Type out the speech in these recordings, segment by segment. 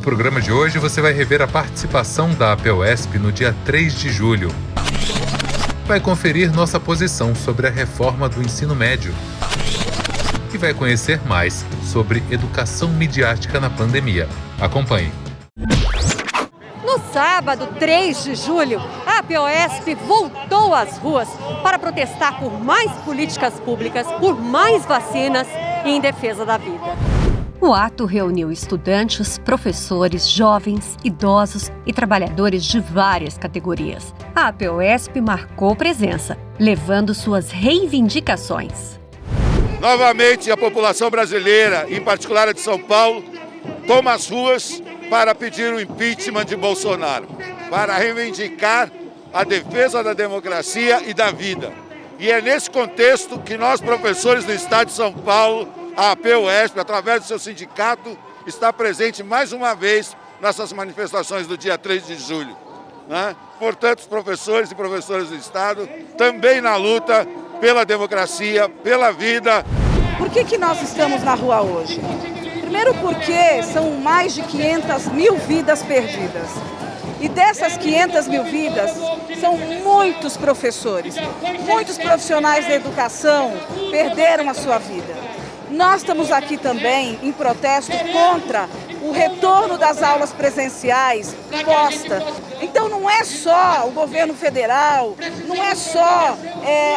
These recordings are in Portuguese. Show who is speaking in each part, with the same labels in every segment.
Speaker 1: programa de hoje você vai rever a participação da APUESP no dia 3 de julho. Vai conferir nossa posição sobre a reforma do ensino médio. E vai conhecer mais sobre educação midiática na pandemia. Acompanhe.
Speaker 2: No sábado, 3 de julho, a APUESP voltou às ruas para protestar por mais políticas públicas, por mais vacinas e em defesa da vida. O ato reuniu estudantes, professores, jovens, idosos e trabalhadores de várias categorias. A APUESP marcou presença, levando suas reivindicações.
Speaker 3: Novamente, a população brasileira, em particular a de São Paulo, toma as ruas para pedir o impeachment de Bolsonaro, para reivindicar a defesa da democracia e da vida. E é nesse contexto que nós, professores do Estado de São Paulo, a APUESP, através do seu sindicato, está presente mais uma vez nessas manifestações do dia 3 de julho. Portanto, os professores e professoras do Estado também na luta pela democracia, pela vida.
Speaker 4: Por que nós estamos na rua hoje? Primeiro porque são mais de 500 mil vidas perdidas. E dessas 500 mil vidas, são muitos professores, muitos profissionais da educação perderam a sua vida. Nós estamos aqui também em protesto contra o retorno das aulas presenciais posta. Então não é só o governo federal, não é só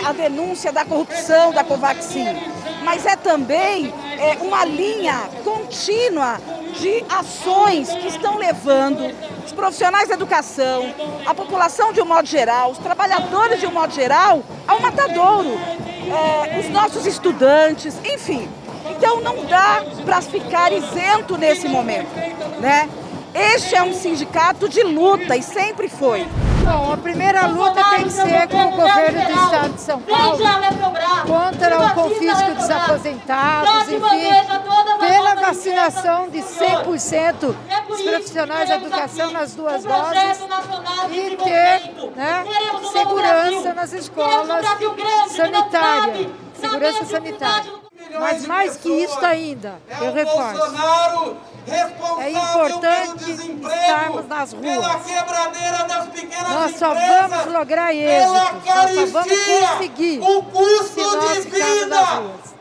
Speaker 4: a denúncia da corrupção da Covaxin, mas é também uma linha contínua de ações que estão levando os profissionais da educação, a população de um modo geral, os trabalhadores de um modo geral, ao matadouro, os nossos estudantes, enfim. Então não dá para ficar isento nesse momento, né? Este é um sindicato de luta e sempre foi.
Speaker 5: Bom, a primeira luta tem que ser com o governo do Estado de São Paulo contra o confisco dos aposentados, enfim, pela vacinação de 100% dos profissionais da educação nas 2 doses e ter, né, segurança nas escolas sanitárias, segurança sanitária. Mas mais que isso ainda, eu reforço, é importante estarmos nas ruas. Nós só vamos lograr êxito, nós só vamos conseguir se nós ficarmos nas ruas.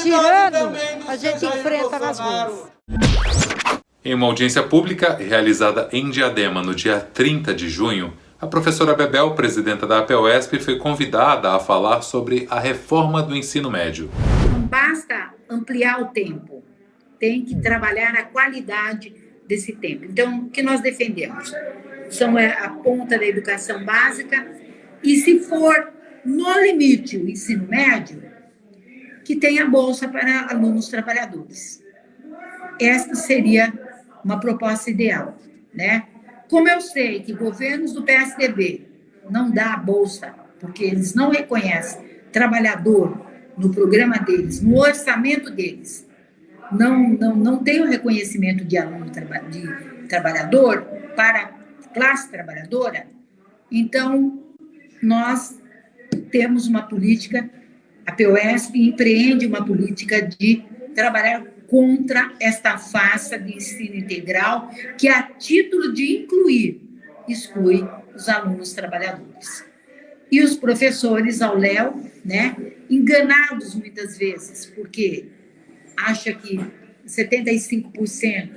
Speaker 5: Tirando, a gente enfrenta nas ruas.
Speaker 1: Em uma audiência pública realizada em Diadema no dia 30 de junho, a professora Bebel, presidenta da APUESP, foi convidada a falar sobre a reforma do ensino médio.
Speaker 6: Não basta ampliar o tempo, tem que trabalhar a qualidade desse tempo. Então, o que nós defendemos? São a ponta da educação básica e, se for no limite o ensino médio, que tenha bolsa para alunos trabalhadores. Essa seria uma proposta ideal, né? Como eu sei que governos do PSDB não dão a bolsa, porque eles não reconhecem trabalhador no programa deles, no orçamento deles, não tem o reconhecimento de aluno de trabalhador para a classe trabalhadora, então nós temos uma política, a APUESP empreende uma política de trabalhar contra esta farsa de ensino integral que, a título de incluir, exclui os alunos trabalhadores. E os professores, ao léu, né, enganados muitas vezes, porque acha que 75%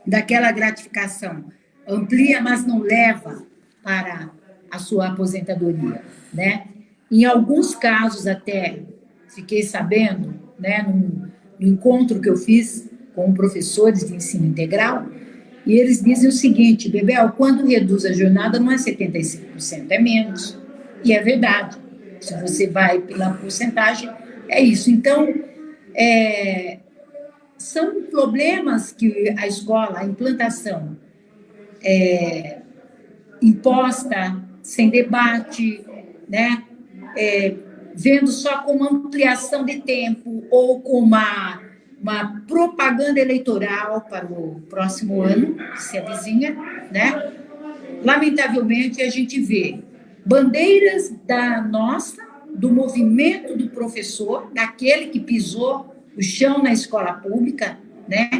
Speaker 6: daquela gratificação amplia, mas não leva para a sua aposentadoria, né? Em alguns casos, até fiquei sabendo, né, no encontro que eu fiz com professores de ensino integral, e eles dizem o seguinte: Bebel, quando reduz a jornada não é 75%, é menos. E é verdade. Se você vai pela porcentagem, é isso. Então, são problemas que a escola, a implantação imposta, sem debate, né? Vendo só como ampliação de tempo ou como uma propaganda eleitoral para o próximo ano, que se avizinha, né? Lamentavelmente, a gente vê bandeiras do movimento do professor, daquele que pisou o chão na escola pública, né,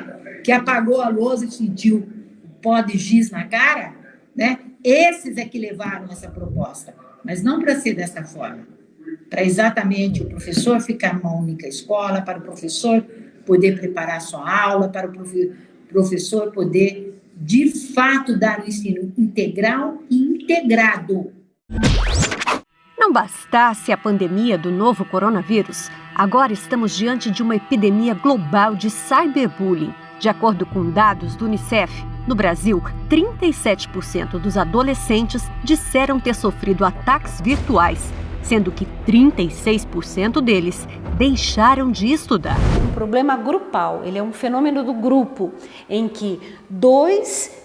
Speaker 6: que apagou a lousa e sentiu o pó de giz na cara, né, esses é que levaram essa proposta, mas não para ser dessa forma, para exatamente o professor ficar numa única escola, para o professor poder preparar sua aula, para o professor poder, de fato, dar o ensino integral e integrado.
Speaker 2: Não bastasse a pandemia do novo coronavírus, agora estamos diante de uma epidemia global de cyberbullying. De acordo com dados do Unicef, no Brasil, 37% dos adolescentes disseram ter sofrido ataques virtuais, sendo que 36% deles deixaram de estudar.
Speaker 7: Um problema grupal, ele é um fenômeno do grupo, em que dois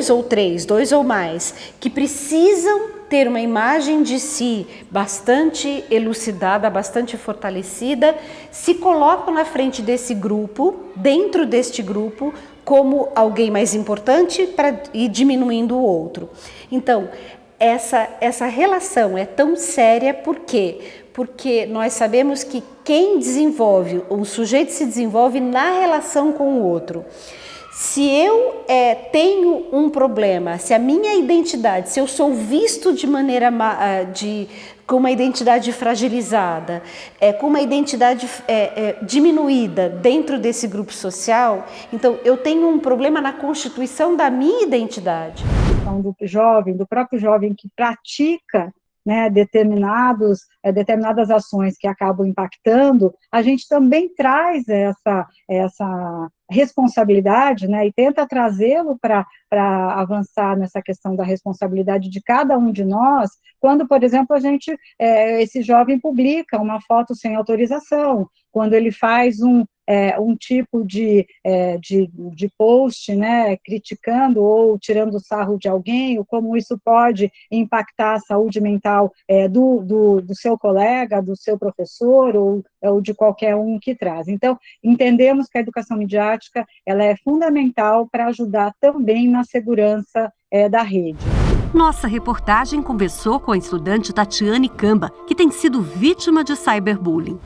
Speaker 7: ou três, dois ou mais, que precisam ter uma imagem de si bastante elucidada, bastante fortalecida, se colocam na frente desse grupo, dentro deste grupo, como alguém mais importante para ir diminuindo o outro. Então, essa relação é tão séria, por quê? Porque nós sabemos que quem desenvolve, um sujeito se desenvolve na relação com o outro. Se eu tenho um problema, se a minha identidade, se eu sou visto de maneira com uma identidade fragilizada, com uma identidade diminuída dentro desse grupo social, então eu tenho um problema na constituição da minha identidade.
Speaker 8: Então, do próprio jovem que pratica, né, determinadas ações que acabam impactando, a gente também traz essa responsabilidade, né, e tenta trazê-lo para avançar nessa questão da responsabilidade de cada um de nós, quando, por exemplo, esse jovem publica uma foto sem autorização, quando ele faz um tipo de post, né, criticando ou tirando sarro de alguém, ou como isso pode impactar a saúde mental do seu colega, do seu professor, ou de qualquer um que traz. Então, entendemos que a educação midiática ela é fundamental para ajudar também na segurança da rede.
Speaker 2: Nossa reportagem conversou com a estudante Tatiane Camba, que tem sido vítima de cyberbullying.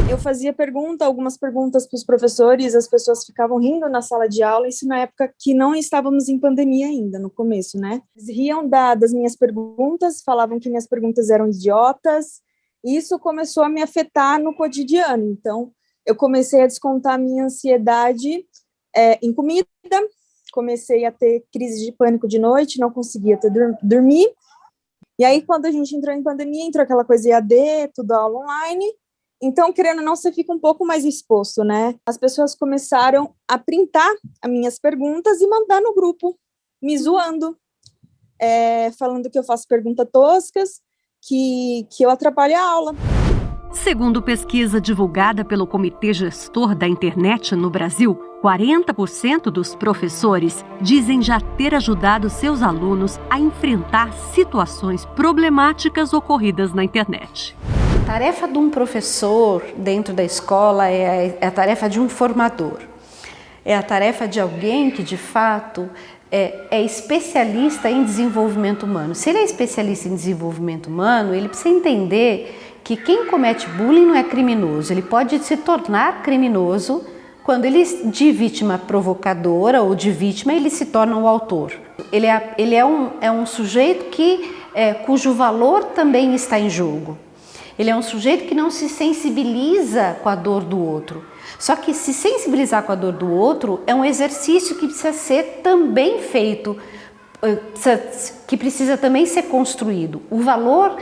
Speaker 9: Eu fazia algumas perguntas para os professores, as pessoas ficavam rindo na sala de aula, isso na época que não estávamos em pandemia ainda, no começo, né? Eles riam das minhas perguntas, falavam que minhas perguntas eram idiotas, e isso começou a me afetar no cotidiano. Então, eu comecei a descontar minha ansiedade em comida, comecei a ter crise de pânico de noite, não conseguia dormir, e aí quando a gente entrou em pandemia, entrou aquela coisa EAD, tudo aula online. Então, querendo ou não, você fica um pouco mais exposto, né? As pessoas começaram a printar as minhas perguntas e mandar no grupo, me zoando, falando que eu faço perguntas toscas, que eu atrapalho a aula.
Speaker 2: Segundo pesquisa divulgada pelo Comitê Gestor da Internet no Brasil, 40% dos professores dizem já ter ajudado seus alunos a enfrentar situações problemáticas ocorridas na internet.
Speaker 7: A tarefa de um professor dentro da escola é a tarefa de um formador. É a tarefa de alguém que, de fato, é especialista em desenvolvimento humano. Se ele é especialista em desenvolvimento humano, ele precisa entender que quem comete bullying não é criminoso. Ele pode se tornar criminoso quando ele, de vítima provocadora ou de vítima, ele se torna o autor. Ele é um sujeito cujo valor também está em jogo. Ele é um sujeito que não se sensibiliza com a dor do outro. Só que se sensibilizar com a dor do outro é um exercício que precisa ser também feito, que precisa também ser construído. O valor,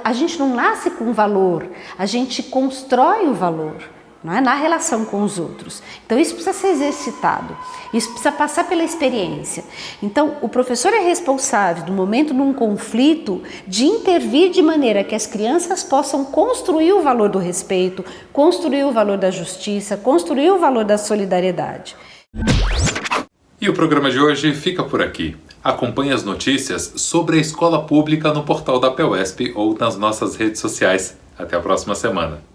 Speaker 7: a gente não nasce com valor, a gente constrói o valor, não é? Na relação com os outros. Então isso precisa ser exercitado, isso precisa passar pela experiência. Então o professor é responsável, no momento de um conflito, de intervir de maneira que as crianças possam construir o valor do respeito, construir o valor da justiça, construir o valor da solidariedade.
Speaker 1: E o programa de hoje fica por aqui. Acompanhe as notícias sobre a escola pública no portal da PUESP ou nas nossas redes sociais. Até a próxima semana.